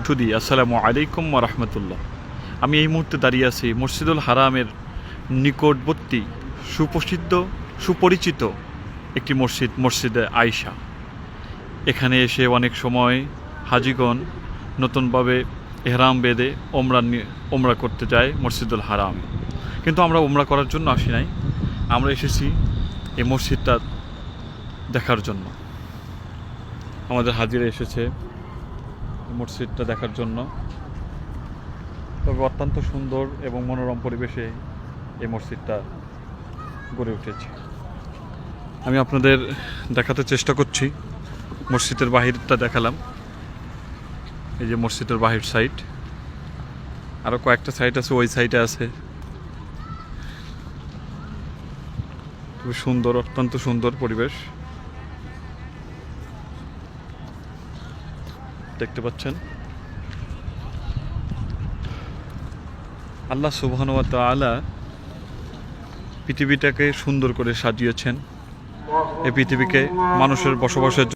সুদী আসসালামু আলাইকুম ওয়া রাহমাতুল্লাহ। আমি এই মুহূর্তে দাঁড়িয়ে আছি মসজিদুল হারামের নিকটবর্তী সুপরিচিত একটি মসজিদে আয়েশা। এখানে এসে অনেক সময় হাজিগণ নতুনভাবে ইহরাম বেঁধে ওমরা করতে যায় মসজিদুল হারামে, কিন্তু আমরা ওমরা করার জন্য আসি নাই, আমরা এসেছি এই মসজিদটা দেখার জন্য। আমাদের হাজিরা এসেছে মসজিদটা দেখার জন্য। তবে অত্যন্ত সুন্দর এবং মনোরম পরিবেশে এই মসজিদটা গড়ে উঠেছে। আমি আপনাদের দেখাতে চেষ্টা করছি। মসজিদের বাহিরটা দেখালাম, এই যে মসজিদের বাহির সাইড, আরও কয়েকটা সাইড আছে, ওই সাইডে আছে। খুবই সুন্দর, অত্যন্ত সুন্দর পরিবেশ দেখতে পাচ্ছেন। আল্লাহ সুবহানাহু ওয়া তাআলা পৃথিবীটাকে সুন্দর করে সাজিয়েছেন। এই পৃথিবীকে মানুষের বসবাসের